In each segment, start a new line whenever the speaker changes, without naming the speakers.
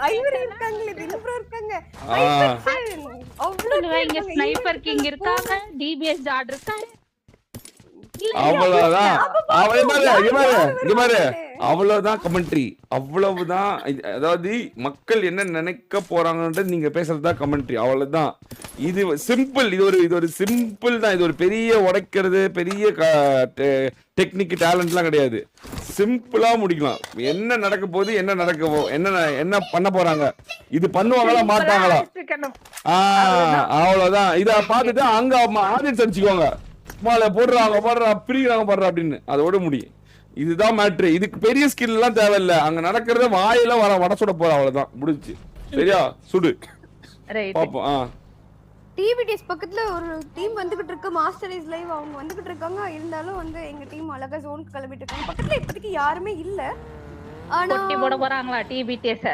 ஐவர் இருக்காங்களே, தினப்ரோ இருக்காங்க.
ஆ
அவ்வளவு
இங்க ஸ்னைப்பர் கிங் இருக்காங்க, டிபிஎஸ் டாட் இருக்காரு.
அவ்வளவுதான். அவ்வளவுதான் கமெண்ட்ரி. அவ்வளவுதான். அதாவது மக்கள் என்ன நினைக்க போறாங்கன்றது நீங்க பேசுறதுதான் கமெண்ட்ரி. அவ்வளவுதான். இது சிம்பிள். இது ஒரு சிம்பிள் தான். இது ஒரு பெரிய உடைக்கிறது, பெரிய டெக்னிக் டேலண்ட்லாம் கிடையாது. சிம்பிளா முடிக்கலாம். என்ன நடக்க போகுது, என்ன பண்ண போறாங்க, இது பண்ணுவாங்களா மாட்டாங்களா, அவ்வளவுதான். இத பார்த்துட்டு அங்க ஆடியன்ஸ் அடிச்சுக்கோங்க, போடுறாங்க பிரிக்கிறாங்க அப்படின்னு, அதோட முடியும். இதுதான் மேட்ரு. இதுக்கு பெரிய ஸ்கில் எல்லாம் தேவையில்ல. அங்க நடக்கிறத வாயில வட சுட போற, அவ்வளவுதான் முடிஞ்சு. சரியா? சுடு பாப்போம்.
டிவிடிஎஸ் பக்கத்துல ஒரு டீம் வந்துகிட்டு இருக்கு, மாஸ்டர் இஸ் லைவ் அவங்க வந்துகிட்டு இருக்காங்க. இருந்தாலும் வந்து எங்க டீம் அழகா ஜோனுக்கு கிளம்பிட்டு இருக்காங்க. பக்கத்துல இப்போதைக்கு யாருமே இல்ல. ஆனா
கொட்டி போட போறாங்களா டிபிடிஎஸ்?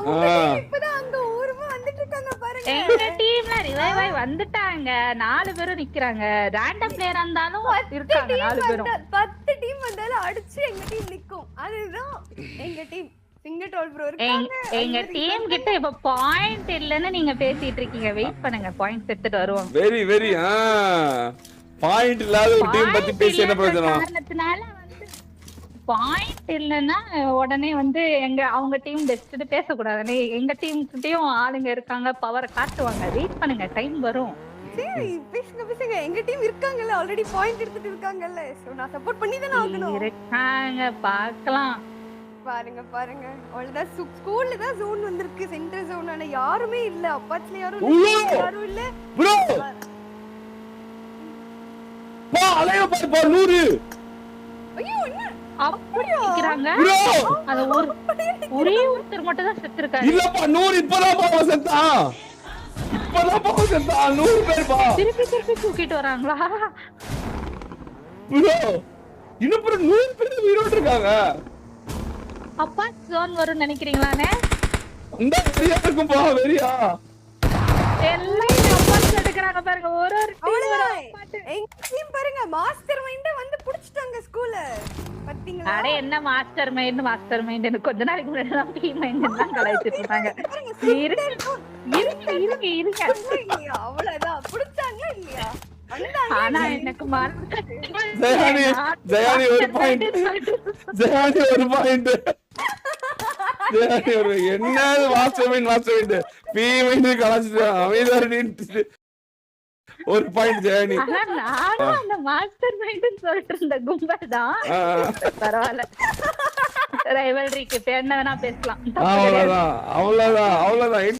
உங்க டீம் இப்பதான் அங்க ஊர்வா வந்துட்டு இருக்காங்க பாருங்க.
எங்க டீம்ல ரிவைவ் ஆயி வந்துட்டாங்க. 4 பேரும் நிக்கறாங்க. ரேண்டம் பிளேயரா இருந்தாலும் இருக்காங்க 4 பேரும்.
10 டீம் வந்தாலும் அடிச்சு எங்க டீம் நிக்கும். அதுதான் எங்க டீம். சிங்கட்டோல் ப்ரோ இருக்காங்க.
எங்க டீம் கிட்ட இப்ப பாயிண்ட் இல்லன்னு நீங்க பேசிட்டு இருக்கீங்க. வெயிட் பண்ணுங்க, பாயிண்ட் எடுத்துட்டு வருவோம்.
வெரி பாயிண்ட் இல்லாத ஒரு டீம் பத்தி பேசி என்ன பிரயோஜனம்?
காரணத்தினால வந்து பாயிண்ட் இல்லன்னா உடனே வந்து அவங்க டீம் பெஸ்ட் பேசக்கூடாது. எங்க டீம் கிட்டயும் ஆளுங்க இருக்காங்க, பவரை காட்டுவாங்க. வெயிட் பண்ணுங்க, டைம் வரும்.
சரி பேசுங்க. எங்க டீம் இருக்காங்கல்ல, ஆல்ரெடி பாயிண்ட் எடுத்துட்டு இருக்காங்கல்ல. சோ நான் சப்போர்ட் பண்ணி தான ஆகணும்.
இருக்காங்க, பார்க்கலாம்.
பாருங்க அவ்வளவுதான். ஸ்கூல்ல தான் ஜோன் வந்திருக்கு, சென்டர் ஜோன். ஆனா யாருமே இல்ல. அப்பாச்ல யாரும் இல்ல
ப்ரோ. பா அலைய பா 100.
ஐயோ என்ன
அப்படியே நிக்கறாங்க. அது ஒரே ஒருத்தர் மட்டும் தான் செத்துருக்காரு.
இல்லப்பா 100 இப்பதான் பாவ செத்தான். 100 பேர் பா.
திருப்பி தூக்கிட்டு வராங்களா
ப்ரோ? இன்னும் 100 பேர் உயிரோட இருக்காங்க.
அப்பா ஜோன் வரும் நினைக்கிறீங்களானே?
இந்த வெறியா இருக்கும் பா, வெறியா.
எல்லாம் அப்பாஸ் எடுக்கறாங்க பாருங்க. ஒரு
எங்க டீம் பாருங்க, மாஸ்டர் மைண்ட் வந்து புடிச்சிட்டாங்க ஸ்கூல்ல. பாத்தீங்களா?
அட என்ன மாஸ்டர் மைண்ட் கொஞ்ச நாளைக்கு முன்னாடி தான் டீம் மைண்ட் தான் கலாய்ச்சிட்டு இருந்தாங்க. இருங்க
அவ்வளவுதான். புடிச்சாங்களா இல்லையா?
ஆனா எனக்கு
ஜெயானி ஒரு பாயிண்ட். என்ன மாஸ்டர் மைண்ட் பி மைண்ட் கலாய்ச்சிட்டு அமைதியா ஒரு பாயிண்ட் ஜெயானி.
நானும் அந்த மாஸ்டர் மைண்ட் சொல்லிட்டு இருந்த கும்பல் தான். பரவாயில்ல, ரைவல்ரிக்கு என்ன வேணா பேசலாம்.
அவ்வளவுதான்.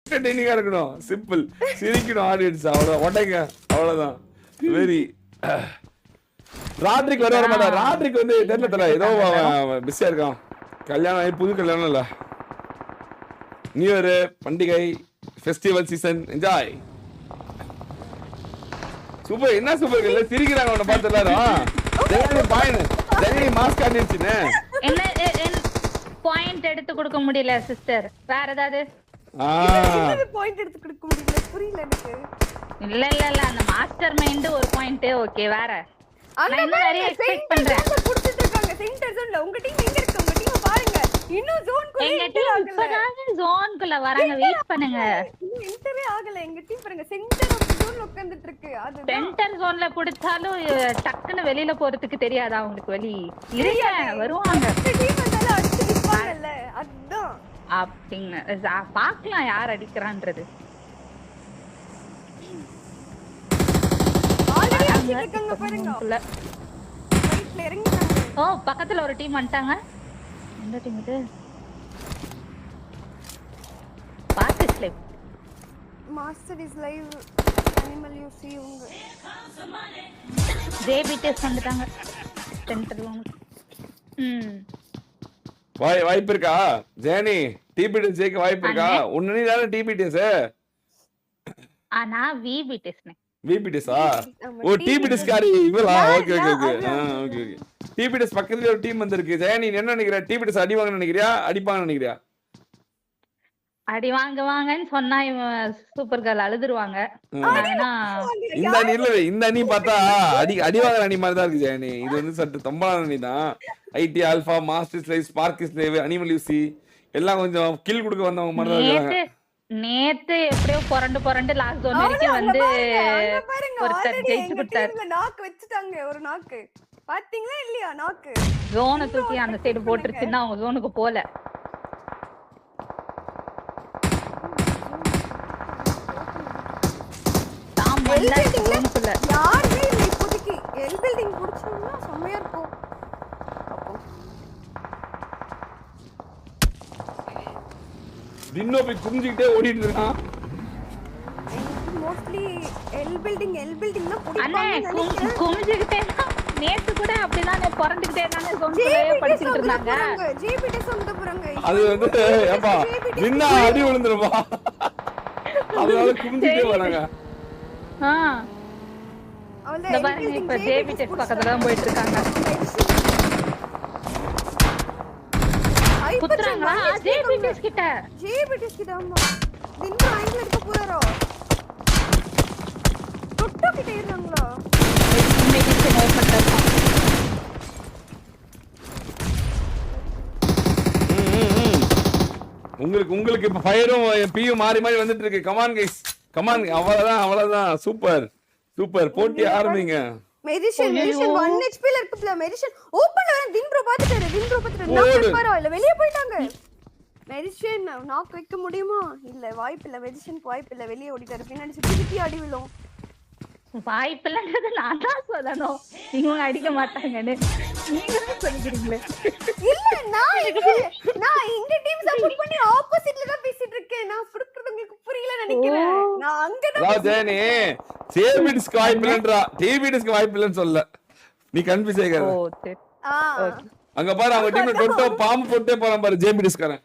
என்டர்டெய்னிங்கா இருக்கணும், சிம்பிள். சிரிக்கணும் ஆடியன்ஸ், அவ்வளவுதான். ஒட்டைங்க, அவ்வளவுதான். வெரி ராட்ரிக் வர மாட்டான். ராட்ரிக் வந்து தெரியல, ஏதோ பிஸியா இருக்கான். கல்யாணம், புது கல்யாணம் இல்ல, நியூ இயர் பண்டிகை, ஃபெஸ்டிவல் சீசன், என்ஜாய். சூப்பர். என்ன சூப்பர் இல்ல, சிரிக்கிறாங்க அவனை பார்த்து எல்லாரும். ஜெயனி மாஸ்க் காட்டிடுச்சுன்னு
பாயிண்ட் எடுத்து கொடுக்க முடியல சிஸ்டர். வேற ஏதாவது
பாயிண்ட் எடுத்து கொடுக்க முடியல, புரியல எனக்கு.
இல்ல அந்த மாஸ்டர் மைண்ட் ஒரு பாயிண்ட். ஓகே, வேற நான் இன்னும் நிறைய எக்ஸ்பெக்ட் பண்றேன்.
புடிச்சிட்டு இருக்காங்க சென்டர் ஜோன்ல. உங்க டீம் எங்க இருக்கு? உங்க டீம் பாருங்க, இன்னும் ஜோன்க்குள்ள
எங்க டீம் இப்பதான் ஜோன்க்குள்ள வராங்க. வெயிட் பண்ணுங்க,
இன்னும் என்டரே ஆகல. எங்க டீம் பாருங்க சென்டர் ஆஃப் ஜோன்ல உட்கார்ந்துட்டு இருக்கு. அது
சென்டர் ஜோன்ல புடிச்சாலும் டக்குன்னு வெளியில போறதுக்கு தெரியாதா உங்களுக்கு? வழி இருங்க, வருவாங்க.
டீம் வந்தால அடிச்சு நிப்பாங்கல்ல, அதுதான்.
அப்படிங்க பாக்கலாம் யார் அடிக்கிறான்றது.
ஆல்ரெடி அடிச்சிட்டு இருக்காங்க பாருங்க. ரைட்ல இறங்கிட்டாங்க.
ஓ, பக்கத்துல ஒரு டீம் வந்துட்டாங்க. எந்த டீம் இது? பாக்கஸ் live,
master is live, animal U C. உங்க
ஜேபிடிஎஸ் வந்துட்டாங்க சென்டர்ல.
வாய்ப்பு இருக்கா ஜெயனி? டிபிடிஎஸ் ஜெயிக்க வாய்ப்பு இருக்கா? உன்ன நீ தானே டிபிடிஎஸ்.
நான்
விபிடிஎஸ்ஆ? ஓ, டிபிடிஎஸ் காரி இவளா? ஓகே. டிபிடிஎஸ் பக்கத்துல ஒரு டீம் வந்திருக்கு. ஜெயனி என்ன நினைக்கிற? டிபிடிஎஸ் அடி வாங்க நினைக்கிறியா, அடிப்பாங்க நினைக்கிறியா?
அடி வாங்கன்னு சொன்னா சூப்பர் கேர்ள் அழுதுருவாங்க.
இந்த அணி பார்த்தா அடி வாங்குற அணி மாதிரி தான் இருக்கு ஜெயனி. இது வந்து சற்று தொம்பான அணி தான். IT alpha, masters live, sparkies live, animal U C, எல்லாம் கொஞ்சம் கில் கொடுக்க வந்தவங்க மாதிரி தான் இருக்காங்க.
நேத்து எப்படியோ புரண்டு லாஸ்ட் ஜோன் வரைக்கும் வந்து ஒருத்தர் ஜெயிச்சு கொடுத்தாரு.
நாக்கு வச்சுட்டாங்க ஒரு நாக்கு. பாத்தீங்களா இல்லையா நாக்கு?
ஜோனை தூக்கி அந்த சைடு போட்டுருச்சுன்னா அவங்க ஜோனுக்கு போல.
யாருமே இல்லை இப்போதைக்கு. எல் பில்டிங் புடிச்சோம்னா செம்மையா இருக்கும்.
தின்னோ போய் குஞ்சிக்கிட்டே ஓடிட்டு இருக்கான்.
மோஸ்ட்லி எல் பில்டிங் தான்
அண்ணே
புடிப்பாங்க.
குமிஞ்சிக்கிட்டே நேத்து கூட அப்படிதான் புரண்டுக்கிட்டே தானே ஜோனுக்குள்ளே படிச்சுக்கிட்டு இருந்தாங்க.
ஜிபிடிஎஸ் வந்து போறாங்க.
அது வந்து ஏப்பா தின்னா அடி விழுந்துருப்பா. அதனால குமிஞ்சிட்டே வராங்க.
இந்த பாருங்க இப்ப ஜேபிடெக் பக்கத்துல தான் போயிட்டு இருக்காங்க. குத்துறாங்களா ஜேபிடெக் கிட்ட
ஆமா. தின்னு ஆங்கில இருக்க போறாரோ. தொட்டோ கிட்ட இருக்காங்களா?
மெடிசன் ஓபன் பண்ணா.
உங்களுக்கு இப்ப ஃபயரும் பியும் மாறி மாறி வந்துட்டு இருக்கு. Come on guys come on. அவ்வளவுதான் சூப்பர் போட்டி ஆரம்பிங்க.
மெடிஷன் 1 HP ல இருக்குல. மெடிஷன் ஓபன்ல வர தின்ப்ரோ பாத்துட்டாரு. நாக் பரவாயில்ல வெளிய போயிட்டாங்க. மெடிஷன் நாக் வைக்க முடியுமா? இல்ல வாய்ப்பில்லை. மெடிஷனுக்கு வாய்ப்பில்லை. வெளிய ஓடிட்டாரு. பின்னாடி சுத்தி அடி விழும்.
வாய்ப்பில்லைன்றது நான் தான் சொல்லணும். இவங்க அடிக்க மாட்டாங்கன்னு நீங்க தான் சொல்லிக்கிறீங்களே.
இல்ல நான் இந்த டீம் சப்போர்ட் பண்ணி ஆப்போசிட்ல தான் பேசிட்டு இருக்கேன். நான் புடுக்குறது உங்களுக்கு புரியல நினைக்கிறேன். நான் அங்க தான்
ராஜானே ஜேபிடிஸ்க்கு வாய்ப்பில்லைன்றா. டிபிடிஸ்க்கு வாய்ப்பில்லைன்னு சொல்ல. நீ கன்ஃபியூஸ் ஆயிக்காத.
ஓ சரி. ஓகே.
அங்க பாரு அவங்க டீம்ல டொட்டோ பாம்பு போட்டே போறான் பாரு ஜேபிடிஸ்காரன்.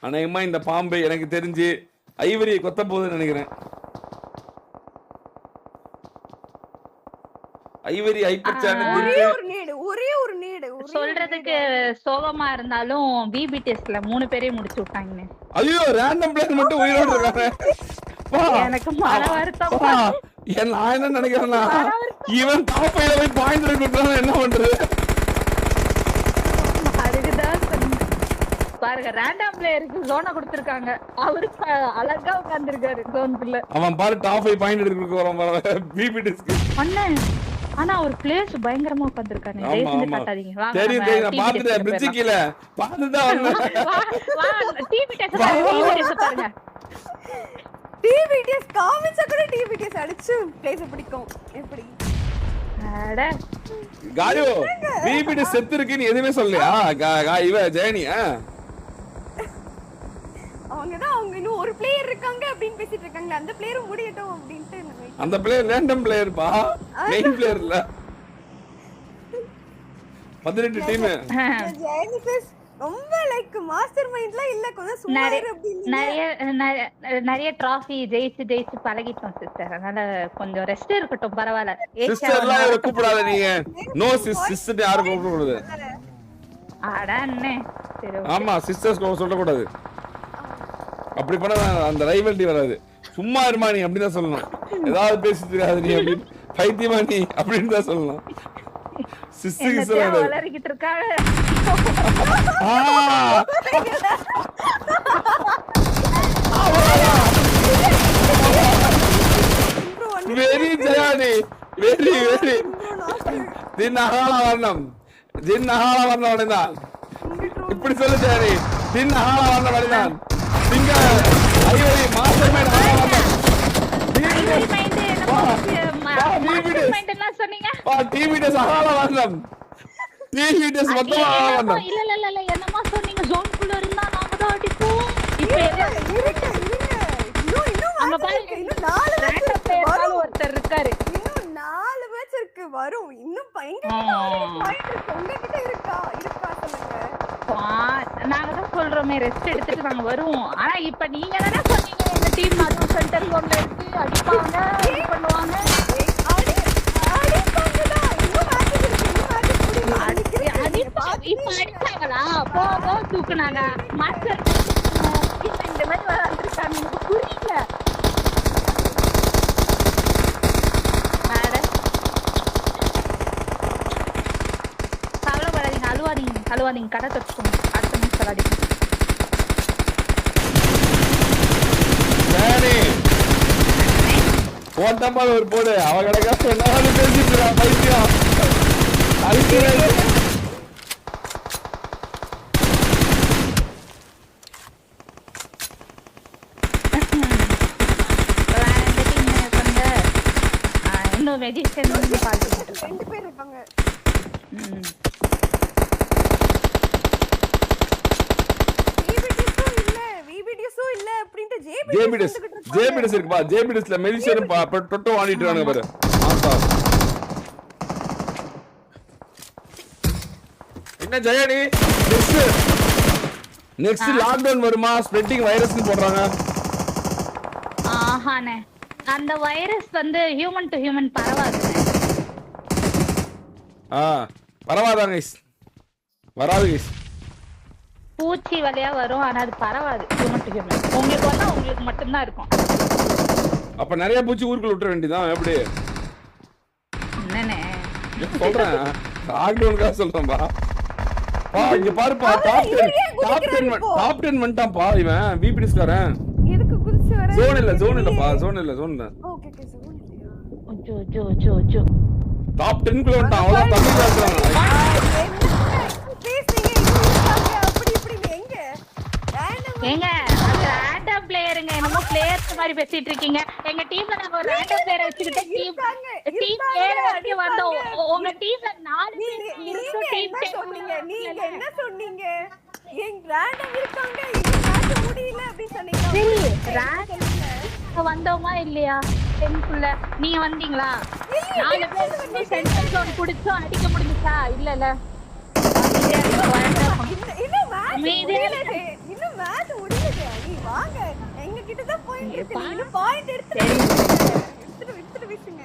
அநேகமா இந்த பாம்பு எனக்கு தெரிஞ்சு ஐவரியை கொத்த போகுதுன்னு நினைக்கிறேன். ஐவரி ஹைப்பர் சேனல்
ஒரே ஒரு நேடு
சொல்றதுக்கு சோகமா இருந்தாலும் பிபிடிஎஸ்ல 3 பேரையும் முடிச்சு விட்டாங்க.
ஐயோ ரேண்டம் பிளேயர் மட்டும் உயிரோட இருக்காங்க.
எனக்கு மன வருத்தம்.
நான் என்ன நினைக்கிறேன்னா இவன் டாப் 5ல போய் பாயிண்ட் எடுக்கறானே என்ன பண்றது?
அதுக்குதான் பாருங்க ரேண்டம் பிளேயருக்கு ஜோனை கொடுத்திருக்காங்க. அவரு அழகா உட்கார்ந்திருக்காரு ஜோனுக்குள்ள.
அவன் பாரு டாப் 5 பாயிண்ட் எடுக்கறதுக்கு வரான் பாரு பிபிடிஎஸ்க்கு.
அண்ணன் ஆனா ஒரு பிளேஸ் பயங்கரமா உட்கார்ந்திருக்காரு. டேய் செஞ்சு காட்டாதீங்க. வாங்க
தெரியும் நான் பாத்துட்டேன். பிரிட்ஜ் கீழ பாத்துட்டா வந்தேன்.
வா டிபிடிஎஸ் பாருங்க.
டிபிடிஎஸ் காமிச்சா கூட டிபிடிஎஸ் அடிச்சு பிளேஸ் பிடிக்கும். எப்படி
அட
காயோ பிபிடிஎஸ் செத்து இருக்குன்னு எதுமே சொல்லலையா? இவ ஜெயனி
அவங்க இன்னும் ஒரு பிளேயர் இருக்காங்க அப்படினு பேசிட்டு இருக்காங்க. அந்த பிளேயரும் முடியட்டும் அப்படினு.
அந்த பிளேயர் ரேண்டம் பிளேயர் பா. மெயின் பிளேயர் இல்ல. 18 டீம்.
ஜெனிஃபஸ் ரொம்ப லைக் மாஸ்டர் மைண்ட்ல இல்ல. கொஞ்சம் சும்மா இரு அப்படினு
நிறைய டிராஃபி ஜெயிச்சு பழகிட்டோம் சிஸ்டர். அதனால கொஞ்சம் ரெஸ்ட் இருக்கட்டும் பரவாயில்லை.
சிஸ்டர்லாம் யாரை கூப்பிடாத நீங்க. நோ சிஸ்டர் யாரை கூப்பிடக்கூடாது.
அட அண்ணே சரி.
ஆமா சிஸ்டர்ஸ் சொல்ல கூடாது. அப்படி பண்ணா அந்த ரைவல்டி வராது. சும்மா இருமா நீ அப்படின்னு தான் சொல்லணும். ஏதாவது பேசிட்டு இருக்காது நீ அப்படி பைத்தியமா நீ அப்படின்னு தான் சொல்லணும்.
வளர்க்கிட்டு இருக்காங்க.
வெரி ஜயானி வெரி தின்னஹால வர்ணம் வழிதான். இப்படி சொல்லு ஜயானி. தின்னஹால வர்ணம் வழிதான். நீங்க ஐவரி மாஸ்டர் மைண்ட் வர்ணம். டிபிடிஎஸ் அகால வர்ணம். டிபிடிஎஸ் மொத்தமா வர்ணம்.
இல்ல என்னமா சொன்னீங்க? ஜோனுக்குள்ள இருந்தா நாம தான் அடிப்போம். இப்போ அங்க பாருங்க இன்னும் 4 பேர் ஒருத்தர் இருக்காரு.
இன்னும் 4 மேட்ச் இருக்கு வரும். இன்னும் பாயிண்ட் இருக்கு. உங்ககிட்ட இருக்கா சொல்லுங்க.
நாங்க தான் சொல்றோமே ரெஸ்ட் எடுத்துட்டு நாங்க வருவோம். ஆனா இப்ப நீங்க தானே சொன்னீங்க எங்க டீம் அதுவும் சென்டர் ஜோன்ல இருக்கு அடிப்பாங்க பண்ணுவாங்க. இப்ப அடிச்சாங்களா? போக தூக்குனாங்க. மாஸ்டர் இந்த மாதிரி வந்துருக்காங்க. எனக்கு புரியல. கவலைப்படாதீங்க அழுவாதீங்க. அழுவா நீங்க கடை தச்சுக்கோங்க அடுத்த நிமிஷம் அடிக்கும்
சரி போட்டப்பா ஒரு போடு அவ கிடக்கா சொன்னாலும் பேசிட்டு பைத்தியம் அதுக்கு
இன்னும் மெடிசன் பார்த்துட்டு
2 பேர் இருக்காங்க. விபிடிஎஸும் இல்ல அப்படின்ட்டு
ஜேபிடிஎஸ் இருக்குப்பா ஜேபிடிஎஸ்ல மெடிசன் தொட்டு வாங்கிட்டு இருக்காங்க பாரு ஆசா என்ன ஜெயடி நெக்ஸ்ட் லாக்டவுன் வருமா ஸ்ப்ரெட்டிங் வைரஸ்னு போடுறாங்க
ஆஹானே அந்த வைரஸ் வந்து ஹியூமன் டு ஹியூமன் பரவாது
பரவாதான் கைஸ் வராது கைஸ்
பூச்சி வழியா வரும் ஆனா அது பரவாது ஹியூமன் டு ஹியூமன் உங்களுக்கு வந்தா உங்களுக்கு மட்டும்தான் இருக்கும்
அப்ப நிறைய பூச்சி ஊருக்குள்ள விட்டுற வேண்டியதான் எப்படி
என்னனே
சொல்றேன் லாக்டவுனுக்காக சொல்றேன்பா பா இங்க பாருப்பா டாப் 10 வந்துட்டான்ப்பா இவன் விபிடிஸ்காரன்
எதுக்கு குதிச்சு வர
ஜோன் இல்லப்பா ஜோன் இல்ல
ஓகே ஓகே ஜோன் இல்லையா
ஜோ
டாப் 10 குள்ள வந்துட்டான் அவ்வளவு தமிழ் பேசுறாங்க
ஏங்க ரேண்டம் பிளேயருங்க என்னமோ பிளேயர்ஸ் மாதிரி பேசிட்டு இருக்கீங்க எங்க டீம்ல நாங்க ஒரு ரேண்டம் பிளேயர் வச்சிட்டு டீம் ஏல வரைக்கும் வந்தோம் உங்க டீம்ல 4 பேர் இருக்கு டீம்
நீங்க என்ன சொன்னீங்க எங்க ரேண்டம் இருக்காங்க இந்த மேட்ச் முடியல அப்படி சொன்னீங்க
ரேண்டம் வந்தோமா இல்லையா டென்க்குள்ள நீங்க வந்தீங்களா 4 பேர் வந்து சென்டர் ஜோன் புடிச்சோ அடிக்க முடிஞ்சா இல்லல
இன்னும் மேட்ச் முடியல நீ வாங்க எங்க கிட்ட தான் பாயிண்ட் இருக்கு நீ பாயிண்ட் எடுத்து விட்டுங்க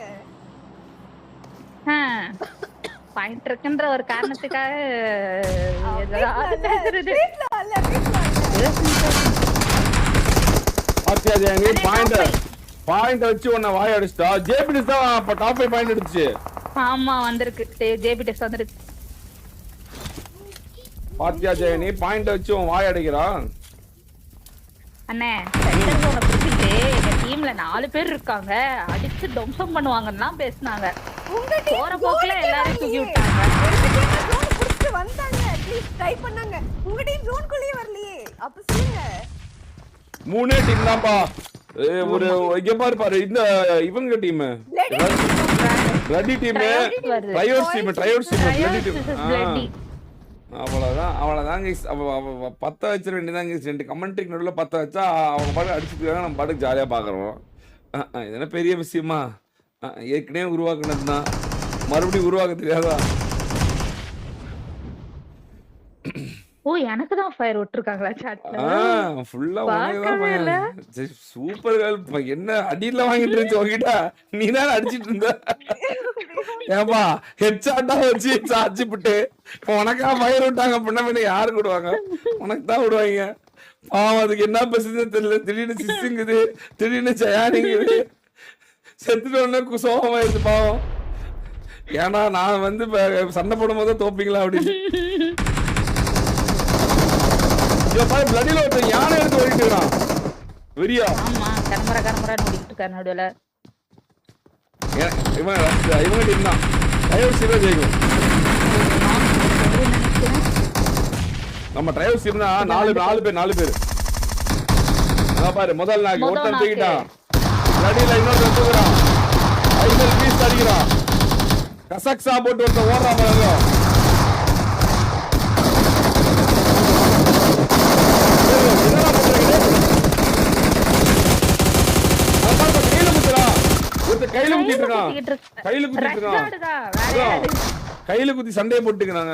பாயிண்ட் இருக்குன்ற ஒரு காரணத்துக்காக ஏதாவது பேசுறது
பாயிண்ட் வச்சு உன்னை வாய் அடிச்சிட்டா ஜேபிடிஸ் தான் அப்ப டாப் 5 பாயிண்ட் அடிச்சு
ஆமா வந்திருக்கு ஜேபிடிஸ் வந்துருக்கு
பாத்தியா ஜெயனி பாயிண்ட் வச்சு உன் வாய் அடிக்கிறா
அண்ணே சென்டர் ஜோனை பிடிச்சிட்டு எங்க டீம்ல 4 பேர் இருக்காங்க அடிச்சு டொம்சம் பண்ணுவாங்கன்னா பேசுனாங்க போற போக்குல எல்லாரும் தூக்கி விட்டாங்க
வந்தாங்க அட்லீஸ்ட் ட்ரை பண்ணாங்க உங்க டீம் ஜோன்குள்ளே வரலையே அப்ப சொல்லுங்க
3 டீம் தான்ப்பா ஒரு இங்க பாரு இந்த இவங்க டீம் ரெடி டீம் ட்ரையோர்ஸ் டீம் ரெடி டீம் அவ்வளவுதான் கைஸ் பத்த வச்சிட வேண்டியதான் கைஸ் 2 கமெண்ட்ரிக்கு நடுவில் 10 வச்சா அவங்க பாட்டு அடிச்சுக்கிறாங்க நம்ம பாட்டுக்கு ஜாலியா பாக்குறோம் இது என்ன பெரிய விஷயமா ஏற்கனவே உருவாக்குனது தான் மறுபடியும் உருவாக்க தெரியாதா
ஓ எனக்கு தான் ஃபயர் விட்டுருக்காங்களா சாட்ல
ஃபுல்லா உனக்கு சூப்பர் கேர்ள் என்ன அடியில வாங்கிட்டு இருந்துச்சு உங்ககிட்ட நீ தான் அடிச்சிட்டு இருந்த ஏப்பா ஹெட்ஷாட்டா வச்சு சார்ஜ் விட்டு உனக்கா ஃபயர் விட்டாங்க அப்படின்னா யாரு விடுவாங்க உனக்கு தான் விடுவாங்க பாவம் அதுக்கு என்ன பேசுதுன்னு தெரியல திடீர்னு சிஸ்ஸுங்குது திடீர்னு ஜயானிங்குது செத்துட்டு உடனே சோகமாயிருது பாவம் ஏன்னா நான் வந்து சண்டை போடும் போது தோப்பீங்களா அப்படின்னு பிளடில ஒருத்தன் யானை எடுத்து ஓடிட்டு இருக்கான் வெறியா
ஆமா கரமரா ஓடிட்டு இருக்காரு நடுவுல
இவங்க டீம் தான் ட்ரையோர்ஸ் டீம் ஜெயிக்கும் நம்ம ட்ரையோர்ஸ் டீம் தான் 4 பேர் அதான் பாரு முதல் நாக்கு ஒருத்தன் தூக்கிட்டான் பிளடில இன்னொருத்தன் தூக்குறான் ஐசல் பீஸ் அடிக்கிறான் கசக்ஸா போட்டு ஒருத்தன் ஓடுறான் பாருங்க கையில குத்தி சண்டையை போட்டுக்கிறாங்க